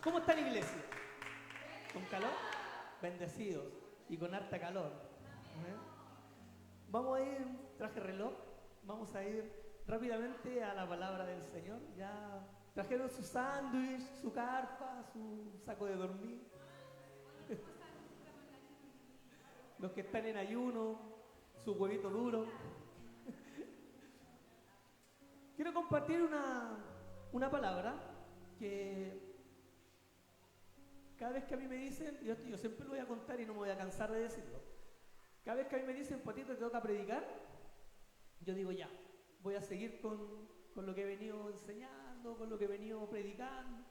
¿Cómo está la iglesia? ¿Con calor? Bendecidos y con harta calor. ¿Eh? Vamos a ir, traje reloj, vamos a ir rápidamente a la palabra del Señor. Ya trajeron su sándwich, su carpa, su saco de dormir. Los que están en ayuno, su huevito duro. Quiero compartir una palabra que cada vez que a mí me dicen, yo siempre lo voy a contar y no me voy a cansar de decirlo. Cada vez que a mí me dicen, Patito, te toca predicar, yo digo ya, voy a seguir con lo que he venido enseñando, con lo que he venido predicando.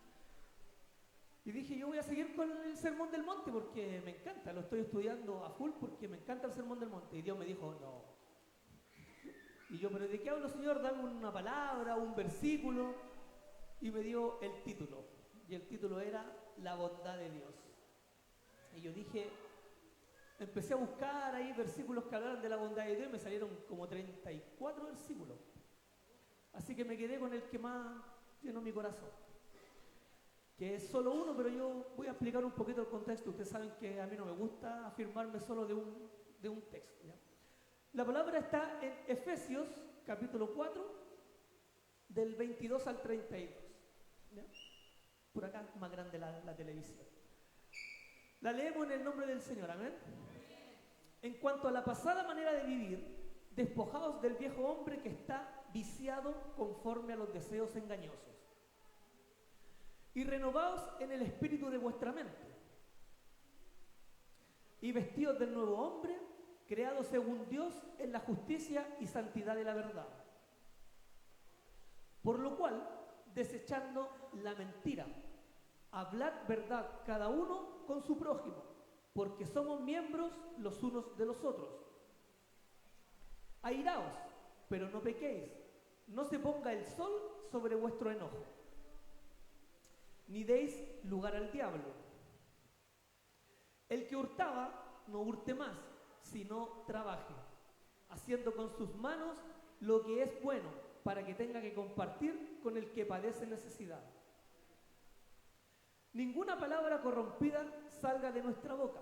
Y dije, yo voy a seguir con el Sermón del Monte porque me encanta, lo estoy estudiando a full porque me encanta el Sermón del Monte. Y Dios me dijo, no. Y yo, ¿pero de qué hablo, Señor? Dame una palabra, un versículo. Y me dio el título. Y el título era La bondad de Dios. Y yo dije, empecé a buscar ahí versículos que hablaran de la bondad de Dios y me salieron como 34 versículos. Así que me quedé con el que más llenó mi corazón. Que es solo uno, pero yo voy a explicar un poquito el contexto. Ustedes saben que a mí no me gusta afirmarme solo de un texto, ¿ya? La palabra está en Efesios, capítulo 4, del 22 al 32. ¿Ya? Por acá es más grande la televisión. La leemos en el nombre del Señor, amén. En cuanto a la pasada manera de vivir, despojaos del viejo hombre que está viciado conforme a los deseos engañosos. Y renovaos en el espíritu de vuestra mente. Y vestidos del nuevo hombre, creado según Dios en la justicia y santidad de la verdad. Por lo cual, desechando la mentira, hablad verdad cada uno con su prójimo, porque somos miembros los unos de los otros. Airaos, pero no pequéis, no se ponga el sol sobre vuestro enojo, ni deis lugar al diablo. El que hurtaba, no hurte más, sino trabaje, haciendo con sus manos lo que es bueno, para que tenga que compartir con el que padece necesidad. Ninguna palabra corrompida salga de nuestra boca,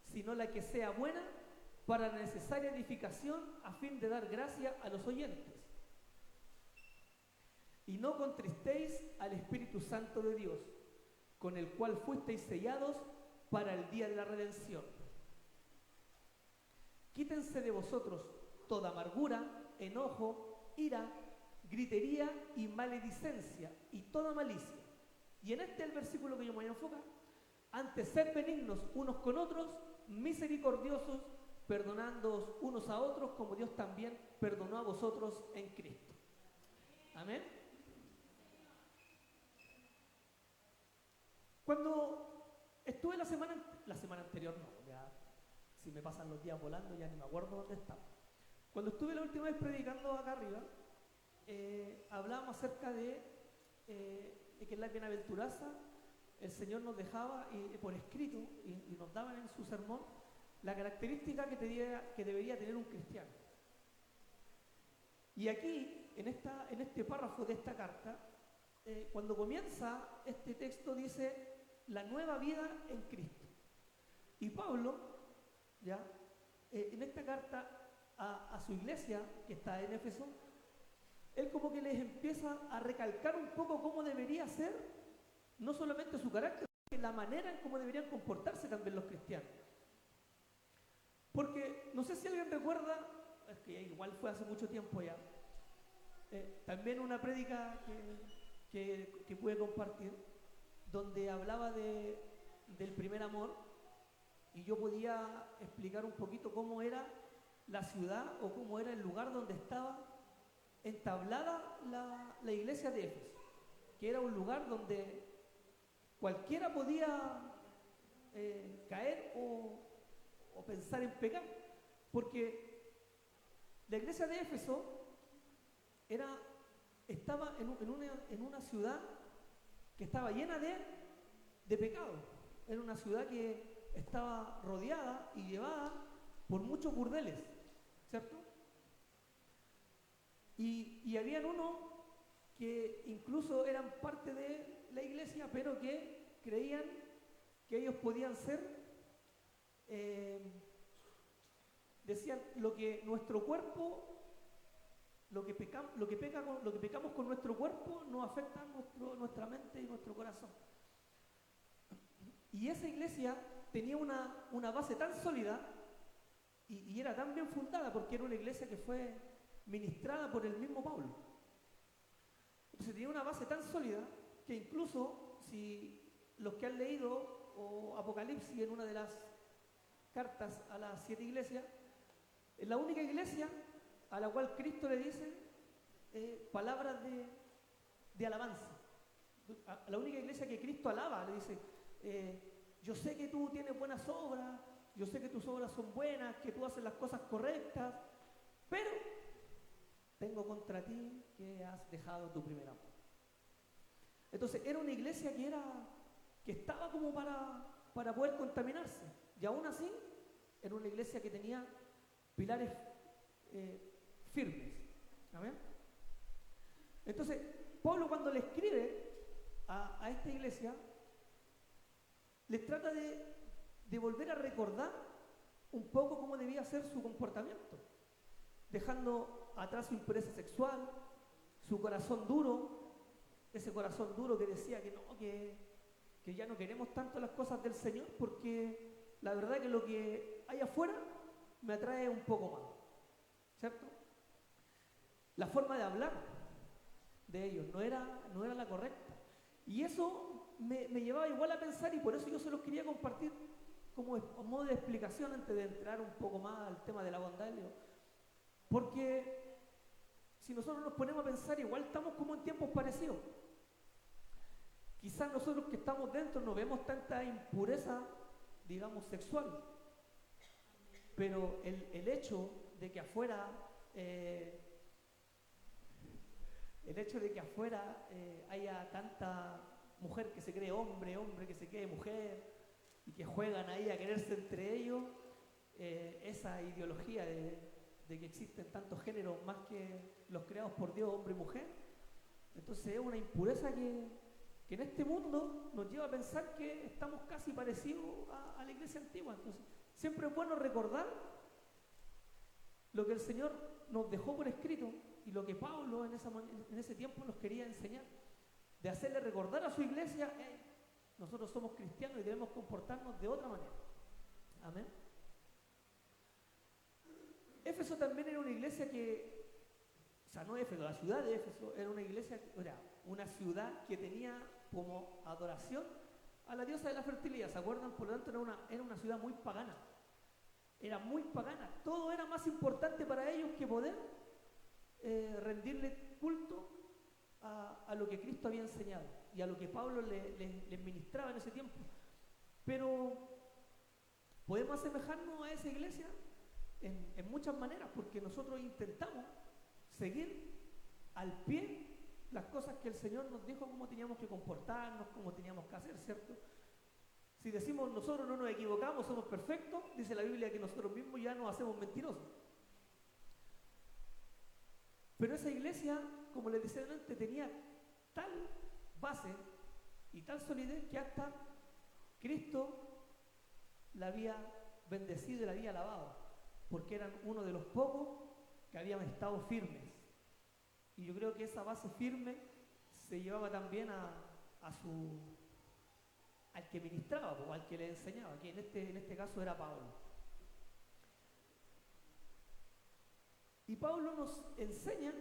sino la que sea buena para la necesaria edificación a fin de dar gracia a los oyentes. Y no contristéis al Espíritu Santo de Dios, con el cual fuisteis sellados para el día de la redención. Quítense de vosotros toda amargura, enojo, ira, gritería y maledicencia y toda malicia. Y en este es el versículo que yo me voy a enfocar. Antes sed benignos unos con otros, misericordiosos, perdonándoos unos a otros, como Dios también perdonó a vosotros en Cristo. Amén. Cuando estuve la semana anterior, no, ya, si me pasan los días volando ya ni me acuerdo dónde estaba. Cuando estuve la última vez predicando acá arriba, hablábamos acerca de que en la bienaventuranza el Señor nos dejaba por escrito y nos daban en su sermón la característica que debería tener un cristiano. Y aquí, en este párrafo de esta carta, cuando comienza este texto dice la nueva vida en Cristo. Y Pablo, ya, en esta carta a su iglesia, que está en Éfeso, él como que les empieza a recalcar un poco cómo debería ser, no solamente su carácter, sino la manera en cómo deberían comportarse también los cristianos. Porque, no sé si alguien recuerda, es que igual fue hace mucho tiempo ya, también una prédica que pude compartir, donde hablaba del primer amor, y yo podía explicar un poquito cómo era la ciudad o cómo era el lugar donde estaba entablada la iglesia de Éfeso, que era un lugar donde cualquiera podía caer o pensar en pecar, porque la iglesia de Éfeso estaba en una ciudad que estaba llena de pecado. Era una ciudad que estaba rodeada y llevada por muchos burdeles, ¿cierto? Y habían unos que incluso eran parte de la iglesia, pero que creían que ellos podían ser, decían, lo que nuestro cuerpo, lo que pecamos con nuestro cuerpo nos afecta a nuestra mente y nuestro corazón. Y esa iglesia tenía una base tan sólida y era tan bien fundada porque era una iglesia que fue ministrada por el mismo Pablo. Entonces tenía una base tan sólida que incluso si los que han leído Apocalipsis en una de las cartas a las 7 iglesias, es la única iglesia a la cual Cristo le dice palabras de alabanza. A la única iglesia que Cristo alaba, le dice, yo sé que tú tienes buenas obras, yo sé que tus obras son buenas, que tú haces las cosas correctas, pero tengo contra ti que has dejado tu primer amor. Entonces era una iglesia que estaba como para poder contaminarse, y aún así era una iglesia que tenía pilares firmes. ¿Amén? Entonces Pablo, cuando le escribe a esta iglesia, les trata de volver a recordar un poco cómo debía ser su comportamiento, dejando atrás su impureza sexual, su corazón duro, ese corazón duro que decía que ya no queremos tanto las cosas del Señor, porque la verdad que lo que hay afuera me atrae un poco más, ¿cierto? La forma de hablar de ellos no era la correcta, y eso me llevaba igual a pensar, y por eso yo se los quería compartir como modo de explicación antes de entrar un poco más al tema de la bondad de Dios. Porque si nosotros nos ponemos a pensar, igual estamos como en tiempos parecidos. Quizás nosotros que estamos dentro no vemos tanta impureza, digamos, sexual, pero el hecho de que afuera haya tanta mujer que se cree hombre, hombre que se cree mujer, y que juegan ahí a quererse entre ellos, esa ideología de que existen tantos géneros más que los creados por Dios, hombre y mujer. Entonces es una impureza que en este mundo nos lleva a pensar que estamos casi parecidos a la iglesia antigua. Entonces siempre es bueno recordar lo que el Señor nos dejó por escrito y lo que Pablo en ese tiempo nos quería enseñar, de hacerle recordar a su iglesia, nosotros somos cristianos y debemos comportarnos de otra manera. Amén. Éfeso también era una iglesia no Éfeso, la ciudad de Éfeso era una ciudad que tenía como adoración a la diosa de la fertilidad, ¿se acuerdan? Por lo tanto era una ciudad muy pagana, todo era más importante para ellos que poder rendirle culto a lo que Cristo había enseñado y a lo que Pablo les ministraba en ese tiempo. Pero podemos asemejarnos a esa iglesia en muchas maneras, porque nosotros intentamos seguir al pie las cosas que el Señor nos dijo, cómo teníamos que comportarnos, cómo teníamos que hacer, ¿cierto? Si decimos nosotros no nos equivocamos, somos perfectos, dice la Biblia que nosotros mismos ya nos hacemos mentirosos. Pero esa iglesia, como les decía antes, tenía tal base y tal solidez que hasta Cristo la había bendecido y la había alabado, porque eran uno de los pocos que habían estado firmes. Y yo creo que esa base firme se llevaba también al que ministraba o al que le enseñaba, que en este caso era Pablo. Y Pablo nos enseña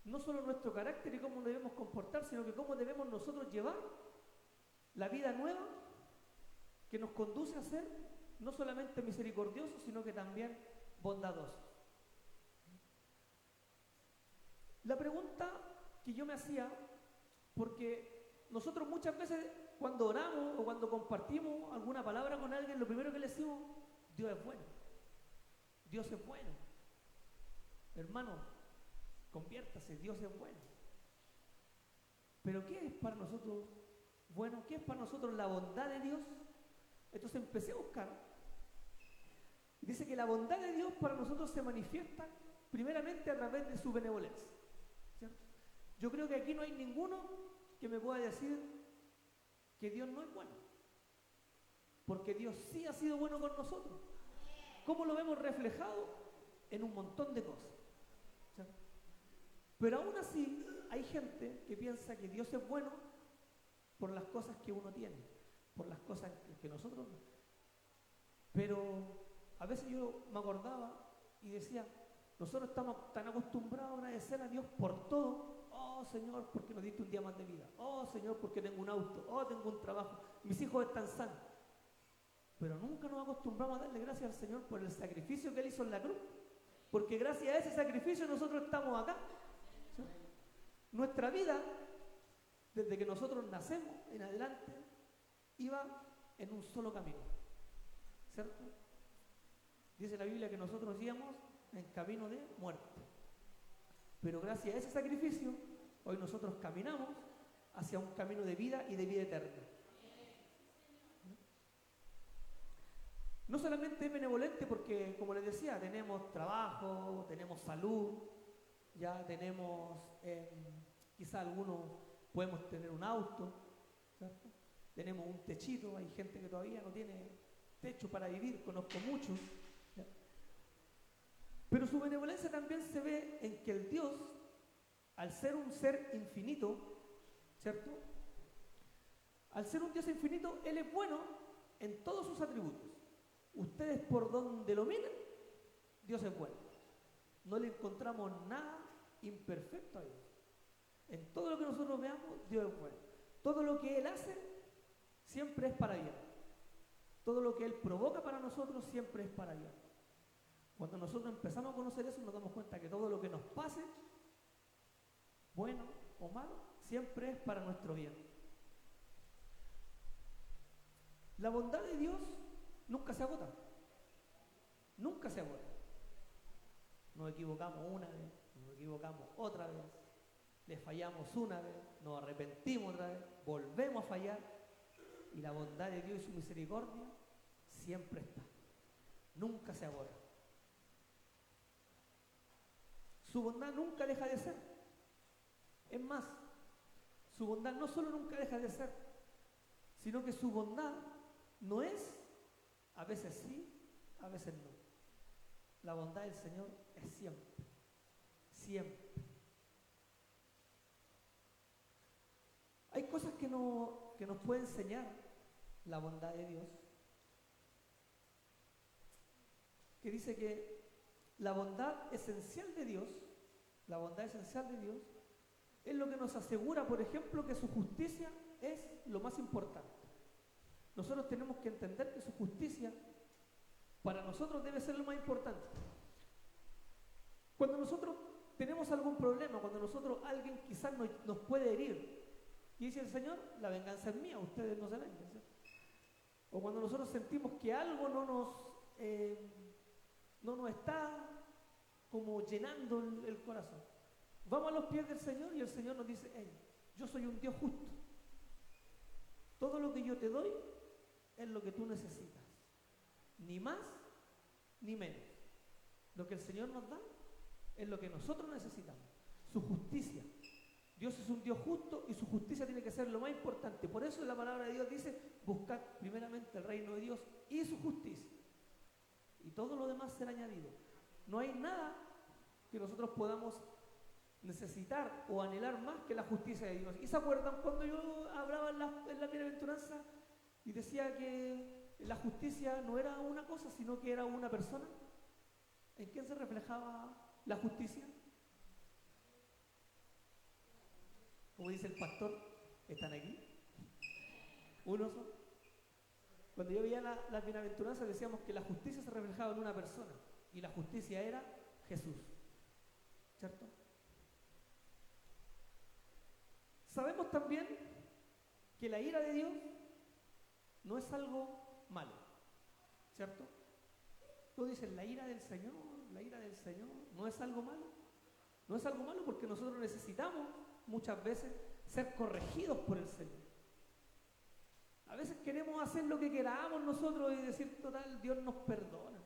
no solo nuestro carácter y cómo debemos comportar, sino que cómo debemos nosotros llevar la vida nueva que nos conduce a ser no solamente misericordiosos, sino que también bondadosos. La pregunta que yo me hacía, porque nosotros muchas veces cuando oramos o cuando compartimos alguna palabra con alguien, lo primero que le decimos, Dios es bueno, Dios es bueno. Hermano, conviértase, Dios es bueno. Pero ¿qué es para nosotros bueno? ¿Qué es para nosotros la bondad de Dios? Entonces empecé a buscar. Dice que la bondad de Dios para nosotros se manifiesta primeramente a través de su benevolencia, ¿cierto? Yo creo que aquí no hay ninguno que me pueda decir que Dios no es bueno. Porque Dios sí ha sido bueno con nosotros. ¿Cómo lo vemos reflejado? En un montón de cosas. ¿Sí? Pero aún así hay gente que piensa que Dios es bueno por las cosas que uno tiene, por las cosas que nosotros no. Pero a veces yo me acordaba y decía, nosotros estamos tan acostumbrados a agradecer a Dios por todo. Oh Señor, porque nos diste un día más de vida. Oh Señor, porque tengo un auto. Oh, tengo un trabajo. Mis hijos están sanos. Pero nunca nos acostumbramos a darle gracias al Señor por el sacrificio que Él hizo en la cruz. Porque gracias a ese sacrificio nosotros estamos acá. ¿Sí? Nuestra vida, desde que nosotros nacemos en adelante, iba en un solo camino. ¿Cierto? Dice la Biblia que nosotros íbamos en camino de muerte. Pero gracias a ese sacrificio, hoy nosotros caminamos hacia un camino de vida y de vida eterna. No solamente es benevolente porque, como les decía, tenemos trabajo, tenemos salud, ya tenemos, quizá algunos podemos tener un auto, ¿cierto? Tenemos un techito, hay gente que todavía no tiene techo para vivir, conozco muchos. ¿Ya? Pero su benevolencia también se ve en que el Dios, al ser un ser infinito, ¿cierto? Al ser un Dios infinito, Él es bueno en todos sus atributos. Ustedes por donde lo miren, Dios es bueno. No le encontramos nada imperfecto a Dios. En todo lo que nosotros veamos, Dios es bueno. Todo lo que Él hace, siempre es para bien. Todo lo que Él provoca para nosotros, siempre es para bien. Cuando nosotros empezamos a conocer eso, nos damos cuenta que todo lo que nos pase, bueno o malo, siempre es para nuestro bien. La bondad de Dios nunca se agota. Nunca se agota. Nos equivocamos una vez, nos equivocamos otra vez, le fallamos una vez, nos arrepentimos otra vez, volvemos a fallar, y la bondad de Dios y su misericordia siempre está. Nunca se agota. Su bondad nunca deja de ser. Es más, su bondad no solo nunca deja de ser, sino que su bondad no es, a veces sí, a veces no. La bondad del Señor es siempre, siempre. Hay cosas que nos puede enseñar la bondad de Dios, que dice que la bondad esencial de Dios, es lo que nos asegura, por ejemplo, que su justicia es lo más importante. Nosotros tenemos que entender que su justicia para nosotros debe ser lo más importante. Cuando nosotros tenemos algún problema, cuando alguien quizás nos puede herir, y dice el Señor, la venganza es mía, ustedes no se vengan, ¿sí? O cuando nosotros sentimos que algo no nos está como llenando el corazón, vamos a los pies del Señor y el Señor nos dice, hey, yo soy un Dios justo. Todo lo que yo te doy es lo que tú necesitas, ni más ni menos. Lo que el Señor nos da es lo que nosotros necesitamos, su justicia. Dios es un Dios justo y su justicia tiene que ser lo más importante. Por eso la palabra de Dios dice, buscad primeramente el reino de Dios y su justicia, y todo lo demás será añadido. No hay nada que nosotros podamos necesitar o anhelar más que la justicia de Dios. ¿Y se acuerdan cuando yo hablaba en la bienaventuranza y decía que la justicia no era una cosa, sino que era una persona? ¿En quién se reflejaba la justicia? Como dice el pastor, ¿están aquí? ¿Uno son? Cuando yo veía las bienaventuranzas decíamos que la justicia se reflejaba en una persona, y la justicia era Jesús, ¿cierto? Sabemos también que la ira de Dios no es algo malo, ¿cierto? Todos dicen, la ira del Señor no es algo malo. No es algo malo porque nosotros necesitamos muchas veces ser corregidos por el Señor. A veces queremos hacer lo que queramos nosotros y decir, total, Dios nos perdona.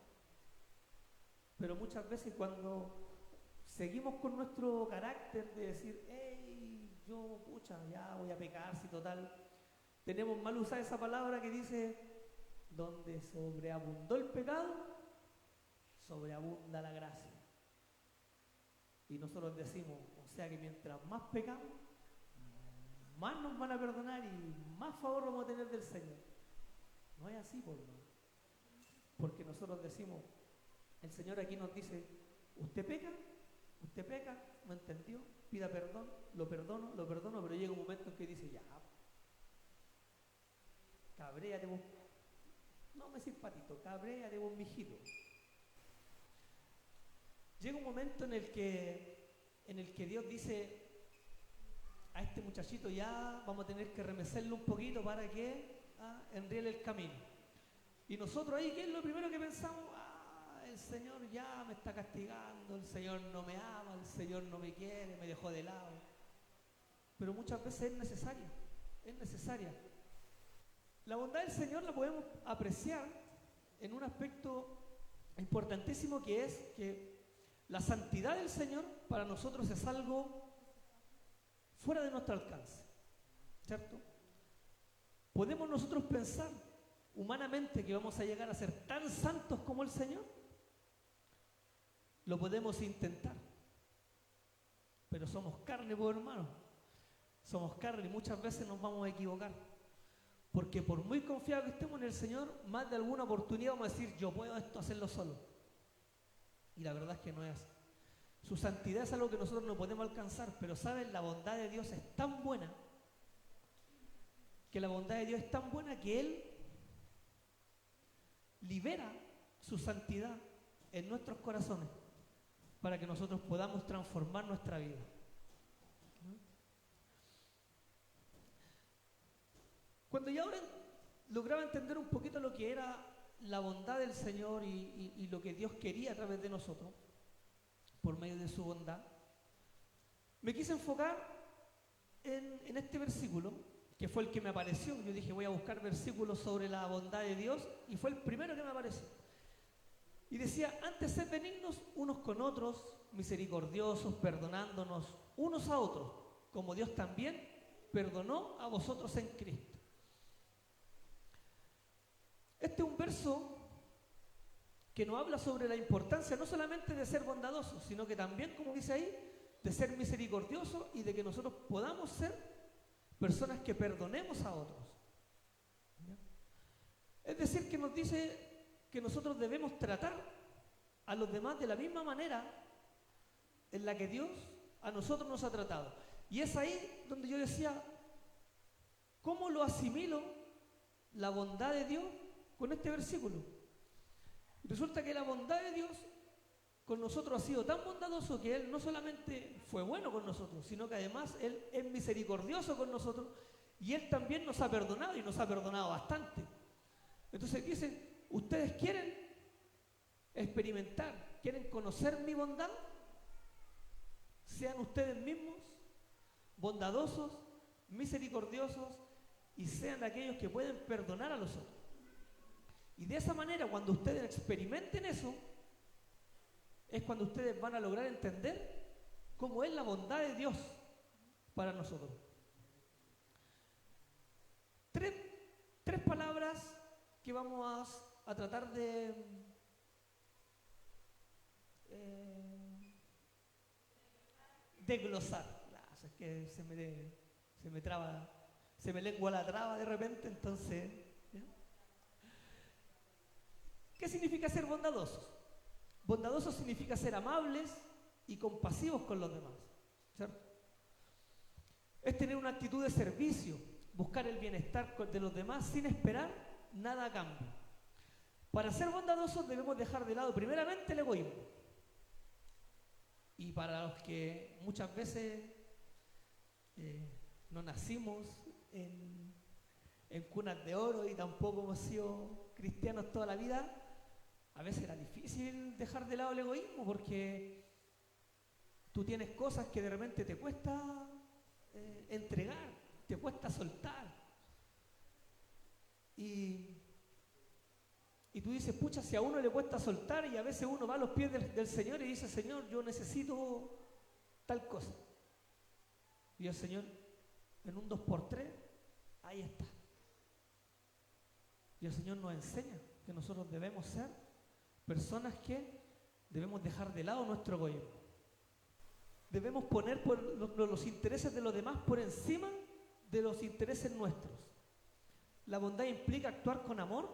Pero muchas veces cuando seguimos con nuestro carácter de decir, hey, yo, pucha, ya voy a pecar, si total, tenemos mal usada esa palabra que dice, donde sobreabundó el pecado, sobreabunda la gracia. Y nosotros decimos, o sea que mientras más pecamos, más nos van a perdonar y más favor vamos a tener del Señor. No es así, por hermano. Porque nosotros decimos, el Señor aquí nos dice, usted peca, no entendió, pida perdón, lo perdono, pero llega un momento en que dice, ya, cabréate vos, no me simpatito, cabréate vos, mijito. Llega un momento en el que Dios dice, a este muchachito ya vamos a tener que remecerlo un poquito para que enriele el camino. Y nosotros ahí, ¿qué es lo primero que pensamos? El Señor ya me está castigando, el Señor no me ama, el Señor no me quiere, me dejó de lado. Pero muchas veces es necesaria. La bondad del Señor la podemos apreciar en un aspecto importantísimo, que es que la santidad del Señor para nosotros es algo fuera de nuestro alcance, ¿cierto? ¿Podemos nosotros pensar humanamente que vamos a llegar a ser tan santos como el Señor? Lo podemos intentar, pero somos carne, pues, hermano. Somos carne y muchas veces nos vamos a equivocar, porque por muy confiados que estemos en el Señor, más de alguna oportunidad vamos a decir, yo puedo esto hacerlo solo. Y la verdad es que no es así. Su santidad es algo que nosotros no podemos alcanzar, pero ¿saben? La bondad de Dios es tan buena, que Él libera su santidad en nuestros corazones para que nosotros podamos transformar nuestra vida. Cuando yo ahora lograba entender un poquito lo que era la bondad del Señor y lo que Dios quería a través de nosotros, por medio de su bondad, me quise enfocar en este versículo, que fue el que me apareció. Yo dije, voy a buscar versículos sobre la bondad de Dios, y fue el primero que me apareció. Y decía, antes sed benignos unos con otros, misericordiosos, perdonándonos unos a otros, como Dios también perdonó a vosotros en Cristo. Este es un verso que nos habla sobre la importancia no solamente de ser bondadosos, sino que también, como dice ahí, de ser misericordiosos y de que nosotros podamos ser personas que perdonemos a otros. ¿Ya? Es decir, que nos dice que nosotros debemos tratar a los demás de la misma manera en la que Dios a nosotros nos ha tratado. Y es ahí donde yo decía, ¿cómo lo asimilo la bondad de Dios con este versículo? Resulta que la bondad de Dios con nosotros ha sido tan bondadoso que Él no solamente fue bueno con nosotros, sino que además Él es misericordioso con nosotros, y Él también nos ha perdonado, y nos ha perdonado bastante. Entonces dice, ¿ustedes quieren experimentar, quieren conocer mi bondad? Sean ustedes mismos bondadosos, misericordiosos, y sean aquellos que pueden perdonar a los otros. Y de esa manera, cuando ustedes experimenten eso, es cuando ustedes van a lograr entender cómo es la bondad de Dios para nosotros. Tres palabras que vamos a tratar de desglosar. Es que se me traba, se me lengua la traba de repente, entonces, ¿ya? ¿Qué significa ser bondadosos? Bondadosos significa ser amables y compasivos con los demás, ¿cierto? Es tener una actitud de servicio, buscar el bienestar de los demás sin esperar nada a cambio. Para ser bondadosos debemos dejar de lado primeramente el egoísmo. Y para los que muchas veces no nacimos en cunas de oro y tampoco hemos sido cristianos toda la vida, a veces era difícil dejar de lado el egoísmo, porque tú tienes cosas que de repente te cuesta entregar, te cuesta soltar. Y tú dices, pucha, si a uno le cuesta soltar, y a veces uno va a los pies del Señor y dice, Señor, yo necesito tal cosa. Y el Señor, en un 2x3, ahí está. Y el Señor nos enseña que nosotros debemos ser personas que debemos dejar de lado nuestro egoísmo. Debemos poner los intereses de los demás por encima de los intereses nuestros. La bondad implica actuar con amor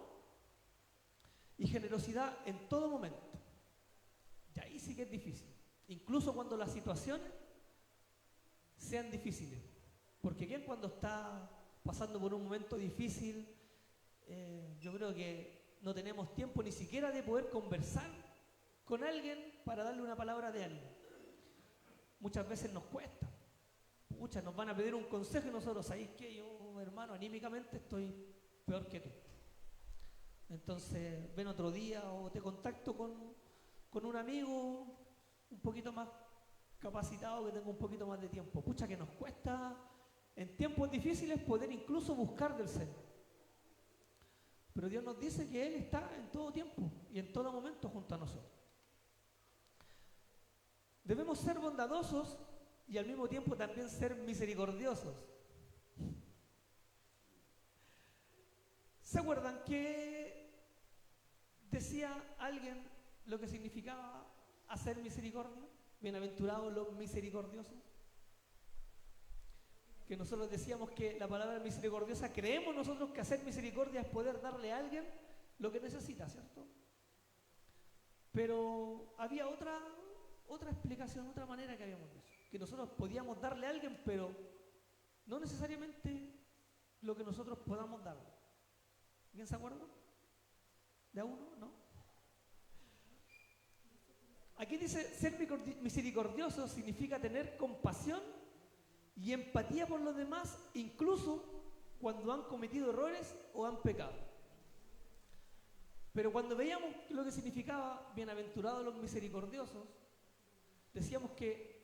y generosidad en todo momento. Y ahí sí que es difícil. Incluso cuando las situaciones sean difíciles. Porque ¿quién cuando está pasando por un momento difícil, yo creo que no tenemos tiempo ni siquiera de poder conversar con alguien para darle una palabra de ánimo? Muchas veces nos cuesta. Muchas nos van a pedir un consejo y nosotros, ¿sabéis qué? Yo, hermano, anímicamente estoy peor que tú. Entonces, ven otro día o te contacto con un amigo un poquito más capacitado que tenga un poquito más de tiempo. Pucha, que nos cuesta en tiempos difíciles poder incluso buscar del Señor. Pero Dios nos dice que Él está en todo tiempo y en todo momento junto a nosotros. Debemos ser bondadosos y al mismo tiempo también ser misericordiosos. ¿Se acuerdan que decía alguien lo que significaba hacer misericordia? Bienaventurados los misericordiosos. Que nosotros decíamos que la palabra misericordiosa, creemos nosotros que hacer misericordia es poder darle a alguien lo que necesita, ¿cierto? Pero había otra explicación, otra manera que habíamos dicho, que nosotros podíamos darle a alguien, pero no necesariamente lo que nosotros podamos darle. ¿Bien se acuerdan? ¿De a uno? ¿No? Aquí dice, ser misericordioso significa tener compasión y empatía por los demás, incluso cuando han cometido errores o han pecado. Pero cuando veíamos lo que significaba bienaventurados los misericordiosos, decíamos que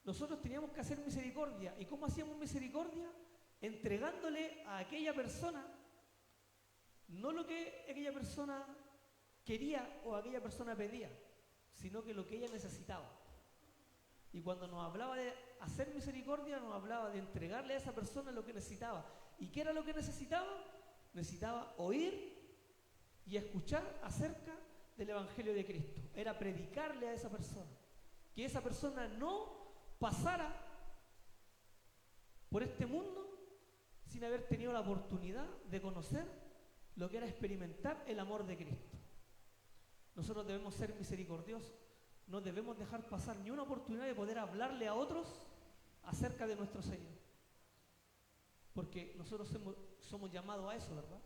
nosotros teníamos que hacer misericordia. ¿Y cómo hacíamos misericordia? Entregándole a aquella persona no lo que aquella persona quería o aquella persona pedía, sino que lo que ella necesitaba. Y cuando nos hablaba de hacer misericordia, nos hablaba de entregarle a esa persona lo que necesitaba. ¿Y qué era lo que necesitaba? Necesitaba oír y escuchar acerca del Evangelio de Cristo. Era predicarle a esa persona. Que esa persona no pasara por este mundo sin haber tenido la oportunidad de conocer lo que era experimentar el amor de Cristo. Nosotros debemos ser misericordiosos. No debemos dejar pasar ni una oportunidad de poder hablarle a otros acerca de nuestro Señor. Porque nosotros somos llamados a eso, ¿verdad?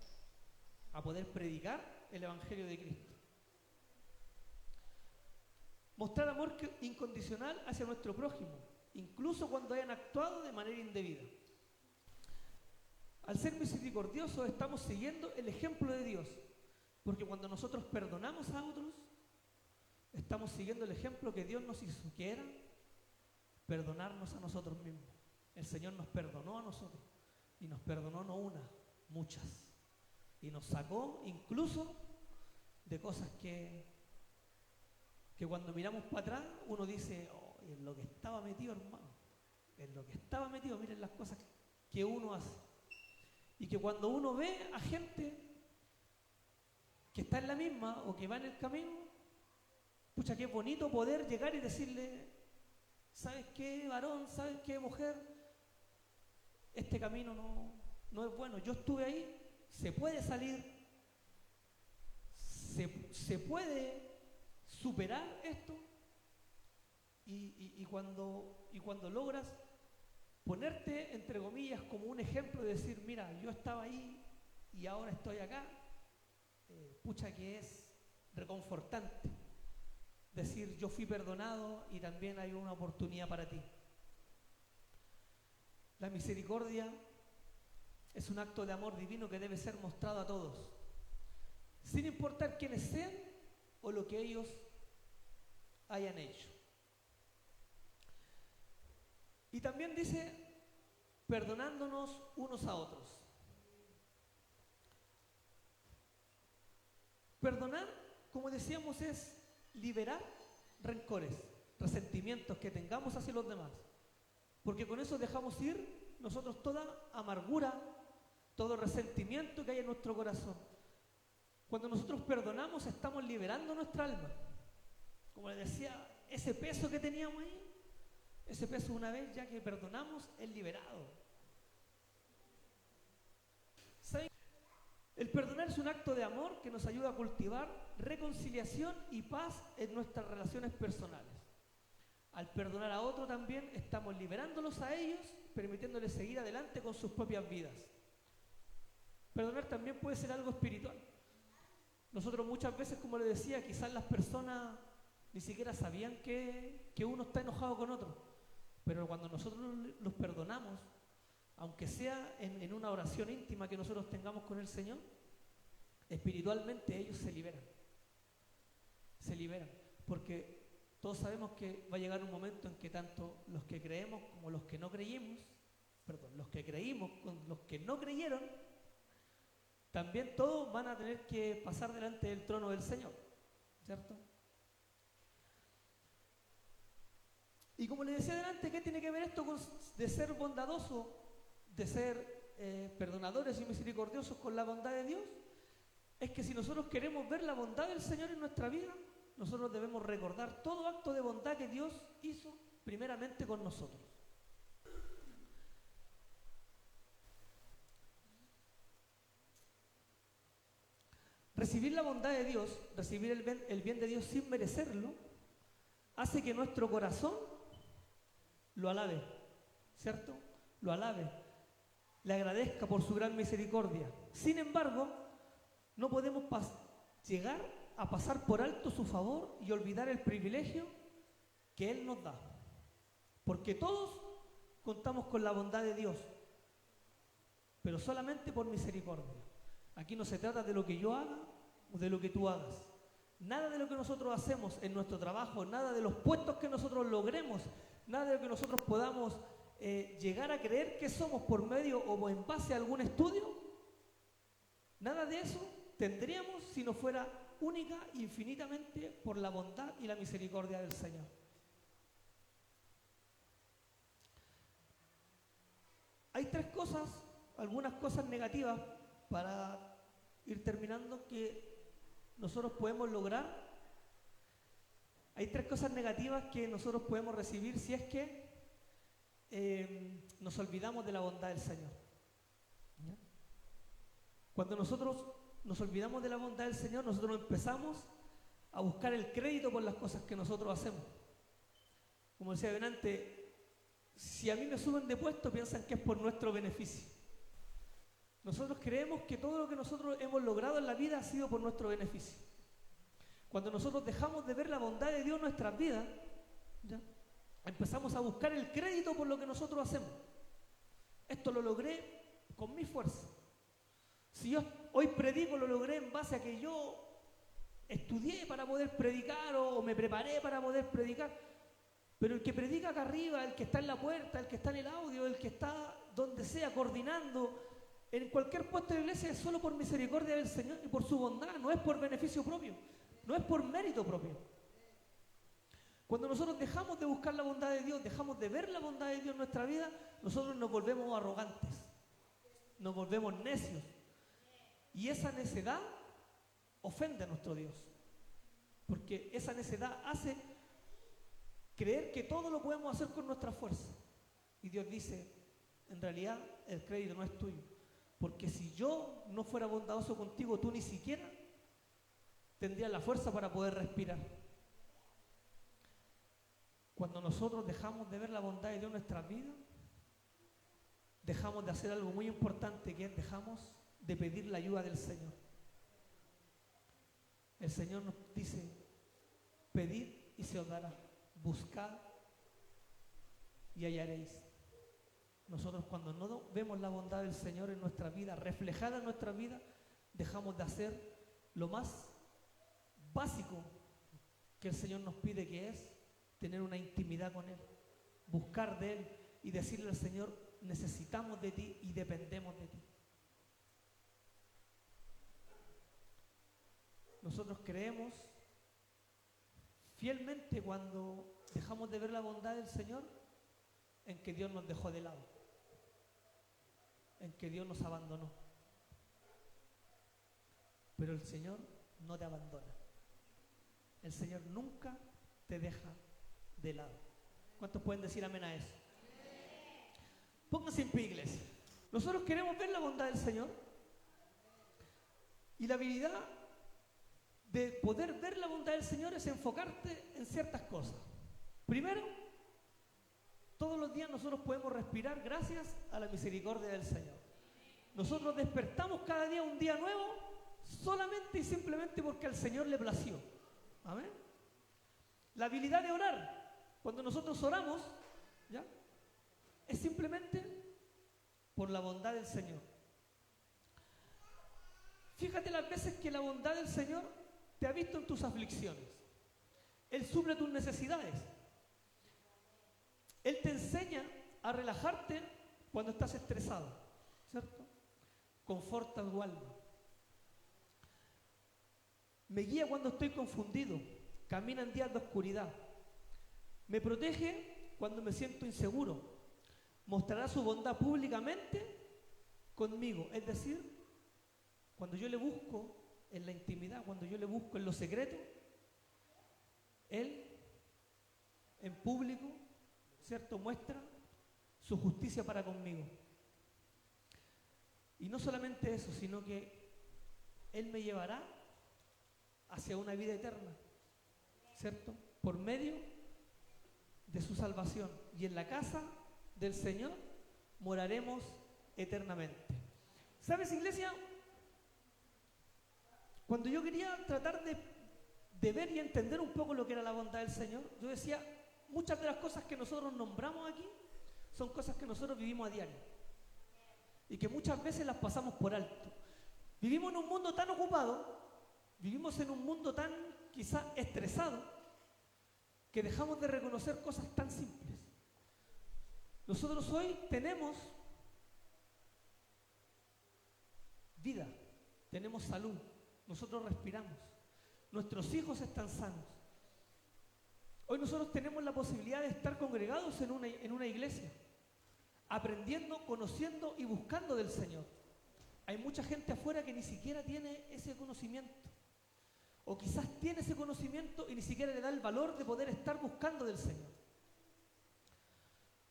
A poder predicar el Evangelio de Cristo. Mostrar amor incondicional hacia nuestro prójimo, incluso cuando hayan actuado de manera indebida. Al ser misericordiosos estamos siguiendo el ejemplo de Dios, porque cuando nosotros perdonamos a otros, estamos siguiendo el ejemplo que Dios nos hizo, que era perdonarnos a nosotros mismos. El Señor nos perdonó a nosotros, y nos perdonó no una, muchas. Y nos sacó incluso de cosas que cuando miramos para atrás, uno dice, oh, en lo que estaba metido, hermano, en lo que estaba metido, miren las cosas que uno hace. Y que cuando uno ve a gente que está en la misma o que va en el camino, pucha, qué bonito poder llegar y decirle, ¿sabes qué, varón? ¿Sabes qué, mujer? Este camino no es bueno. Yo estuve ahí, se puede salir, se puede superar esto, y cuando logras ponerte, entre comillas, como un ejemplo de decir, mira, yo estaba ahí y ahora estoy acá, pucha que es reconfortante decir, yo fui perdonado y también hay una oportunidad para ti. La misericordia es un acto de amor divino que debe ser mostrado a todos, sin importar quiénes sean o lo que ellos hayan hecho. Y también dice, perdonándonos unos a otros. Perdonar, como decíamos, es liberar rencores, resentimientos que tengamos hacia los demás. Porque con eso dejamos ir nosotros toda amargura, todo resentimiento que hay en nuestro corazón. Cuando nosotros perdonamos, estamos liberando nuestra alma. Como les decía, ese peso que teníamos ahí, ese peso una vez ya que perdonamos, es liberado. ¿Saben? El perdonar es un acto de amor que nos ayuda a cultivar reconciliación y paz en nuestras relaciones personales. Al perdonar a otro también estamos liberándolos a ellos, permitiéndoles seguir adelante con sus propias vidas. Perdonar también puede ser algo espiritual. Nosotros muchas veces, como les decía, quizás las personas ni siquiera sabían que uno está enojado con otro. Pero cuando nosotros los perdonamos, aunque sea en una oración íntima que nosotros tengamos con el Señor, espiritualmente ellos se liberan. Se liberan. Porque todos sabemos que va a llegar un momento en que tanto los que creemos como los que no creímos, los que creímos con los que no creyeron, también todos van a tener que pasar delante del trono del Señor, ¿cierto? Y como les decía adelante, ¿qué tiene que ver esto de ser bondadoso, de ser perdonadores y misericordiosos con la bondad de Dios? Es que si nosotros queremos ver la bondad del Señor en nuestra vida, nosotros debemos recordar todo acto de bondad que Dios hizo primeramente con nosotros. Recibir la bondad de Dios, recibir el bien de Dios sin merecerlo, hace que nuestro corazón lo alabe, ¿cierto? Lo alabe, le agradezca por su gran misericordia. Sin embargo, no podemos llegar a pasar por alto su favor y olvidar el privilegio que Él nos da. Porque todos contamos con la bondad de Dios, pero solamente por misericordia. Aquí no se trata de lo que yo haga o de lo que tú hagas. Nada de lo que nosotros hacemos en nuestro trabajo, nada de los puestos que nosotros logremos, nada de lo que nosotros podamos llegar a creer que somos por medio o en base a algún estudio, nada de eso tendríamos si no fuera única e infinitamente por la bondad y la misericordia del Señor. Hay tres cosas, algunas cosas negativas para ir terminando que nosotros podemos lograr. Hay tres cosas negativas que nosotros podemos recibir si es que nos olvidamos de la bondad del Señor. ¿Ya? Cuando nosotros nos olvidamos de la bondad del Señor, nosotros empezamos a buscar el crédito por las cosas que nosotros hacemos. Como decía delante, si a mí me suben de puesto, piensan que es por nuestro beneficio. Nosotros creemos que todo lo que nosotros hemos logrado en la vida ha sido por nuestro beneficio. Cuando nosotros dejamos de ver la bondad de Dios en nuestras vidas, ¿ya? Empezamos a buscar el crédito por lo que nosotros hacemos. Esto lo logré con mi fuerza. Si yo hoy predico, lo logré en base a que yo estudié para poder predicar o me preparé para poder predicar. Pero el que predica acá arriba, el que está en la puerta, el que está en el audio, el que está donde sea coordinando, en cualquier puesto de iglesia es solo por misericordia del Señor y por su bondad, no es por beneficio propio, no es por mérito propio. Cuando nosotros dejamos de buscar la bondad de Dios, dejamos de ver la bondad de Dios en nuestra vida, nosotros nos volvemos arrogantes, nos volvemos necios. Y esa necedad ofende a nuestro Dios, porque esa necedad hace creer que todo lo podemos hacer con nuestra fuerza. Y Dios dice, en realidad el crédito no es tuyo, porque si yo no fuera bondadoso contigo, tú ni siquiera tendrías la fuerza para poder respirar. Cuando nosotros dejamos de ver la bondad de Dios en nuestras vidas, dejamos de hacer algo muy importante, que es dejamos de pedir la ayuda del Señor. El Señor nos dice, pedid y se os dará, buscad y hallaréis. Nosotros cuando no vemos la bondad del Señor en nuestra vida, reflejada en nuestra vida, dejamos de hacer lo más básico que el Señor nos pide, que es tener una intimidad con Él, buscar de Él y decirle al Señor, necesitamos de ti y dependemos de ti. Nosotros creemos fielmente cuando dejamos de ver la bondad del Señor en que Dios nos dejó de lado, en que Dios nos abandonó. pero el Señor no te abandona. El Señor nunca te deja de lado. ¿Cuántos pueden decir amén a eso? Pónganse en pie, iglesia. Nosotros queremos ver la bondad del Señor y la habilidad de poder ver la bondad del Señor es enfocarte en ciertas cosas. Primero, todos los días nosotros podemos respirar gracias a la misericordia del Señor. Nosotros despertamos cada día un día nuevo solamente y simplemente porque al Señor le plació. Amén. La habilidad de orar, cuando nosotros oramos, ¿ya?, es simplemente por la bondad del Señor. Fíjate las veces que la bondad del Señor te ha visto en tus aflicciones. Él suple tus necesidades. Él te enseña a relajarte cuando estás estresado, ¿cierto? Conforta tu alma. Me guía cuando estoy confundido. Camina en días de oscuridad. Me protege cuando me siento inseguro. Mostrará su bondad públicamente conmigo. Es decir, cuando yo le busco en la intimidad, cuando yo le busco en lo secreto, Él en público, ¿cierto?, muestra su justicia para conmigo. Y no solamente eso, sino que Él me llevará hacia una vida eterna, ¿cierto?, por medio de su salvación. Y en la casa del Señor moraremos eternamente. ¿Sabes, iglesia? Cuando yo quería tratar de ver y entender un poco lo que era la bondad del Señor, yo decía, muchas de las cosas que nosotros nombramos aquí son cosas que nosotros vivimos a diario y que muchas veces las pasamos por alto. Vivimos en un mundo tan ocupado, vivimos en un mundo tan quizás estresado, que dejamos de reconocer cosas tan simples. Nosotros hoy tenemos vida, tenemos salud, nosotros respiramos, nuestros hijos están sanos. Hoy nosotros tenemos la posibilidad de estar congregados en una iglesia, aprendiendo, conociendo y buscando del Señor. Hay mucha gente afuera que ni siquiera tiene ese conocimiento, o quizás tiene ese conocimiento y ni siquiera le da el valor de poder estar buscando del Señor.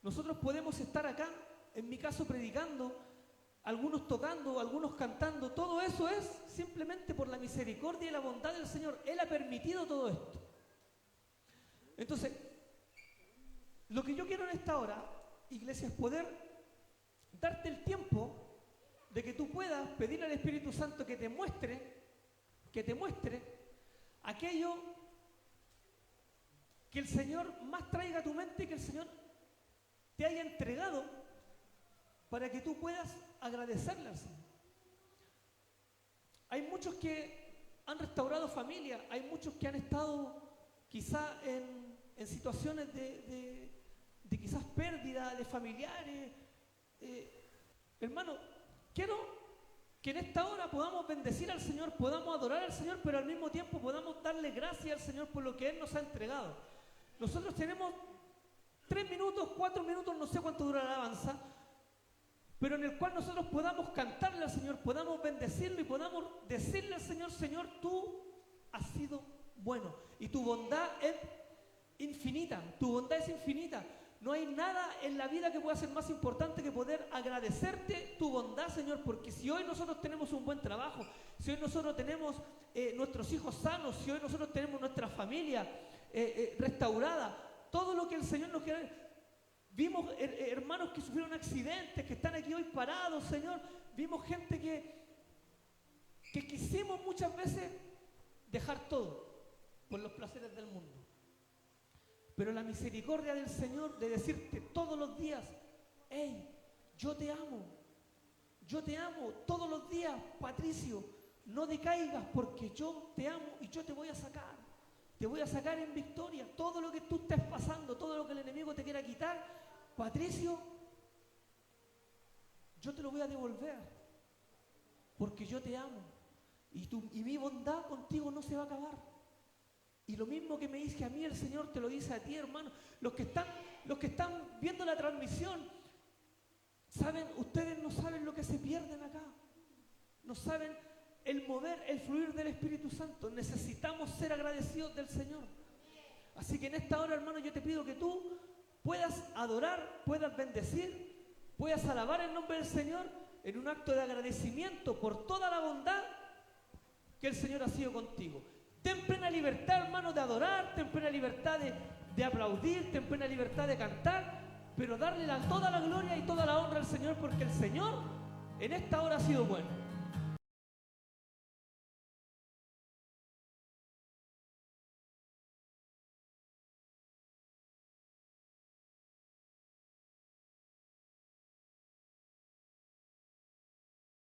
Nosotros podemos estar acá, en mi caso predicando, algunos tocando, algunos cantando. Todo eso es simplemente por la misericordia y la bondad del Señor. Él ha permitido todo esto. Entonces, lo que yo quiero en esta hora, iglesia, es poder darte el tiempo de que tú puedas pedirle al Espíritu Santo que te muestre aquello que el Señor más traiga a tu mente, que el Señor te haya entregado para que tú puedas agradecerle al Señor. Hay muchos que han restaurado familia, hay muchos que han estado quizá en situaciones de quizás pérdida de familiares. Hermano, quiero que en esta hora podamos bendecir al Señor, podamos adorar al Señor, pero al mismo tiempo podamos darle gracias al Señor por lo que Él nos ha entregado. Nosotros tenemos 3 minutos, 4 minutos, no sé cuánto dura la alabanza, pero en el cual nosotros podamos cantarle al Señor, podamos bendecirlo y podamos decirle al Señor, Señor, tú has sido bueno y tu bondad es infinita, tu bondad es infinita. No hay nada en la vida que pueda ser más importante que poder agradecerte tu bondad, Señor, porque si hoy nosotros tenemos un buen trabajo, si hoy nosotros tenemos nuestros hijos sanos, si hoy nosotros tenemos nuestra familia restaurada, todo lo que el Señor nos quiere. Vimos hermanos que sufrieron accidentes, que están aquí hoy parados, Señor. Vimos gente que quisimos muchas veces dejar todo por los placeres del mundo. Pero la misericordia del Señor de decirte todos los días, hey, yo te amo todos los días, Patricio, no decaigas porque yo te amo y yo te voy a sacar en victoria. Todo lo que tú estés pasando, todo lo que el enemigo te quiera quitar, Patricio, yo te lo voy a devolver porque yo te amo y mi bondad contigo no se va a acabar. Y lo mismo que me dice a mí, el Señor te lo dice a ti, hermano. Los que están viendo la transmisión, saben, ustedes no saben lo que se pierden acá. No saben el mover, el fluir del Espíritu Santo. Necesitamos ser agradecidos del Señor. Así que en esta hora, hermano, yo te pido que tú puedas adorar, puedas bendecir, puedas alabar el nombre del Señor en un acto de agradecimiento por toda la bondad que el Señor ha sido contigo. Ten plena libertad, hermano, de adorar, ten plena libertad de aplaudir, ten plena libertad de cantar, pero darle toda la gloria y toda la honra al Señor, porque el Señor en esta hora ha sido bueno.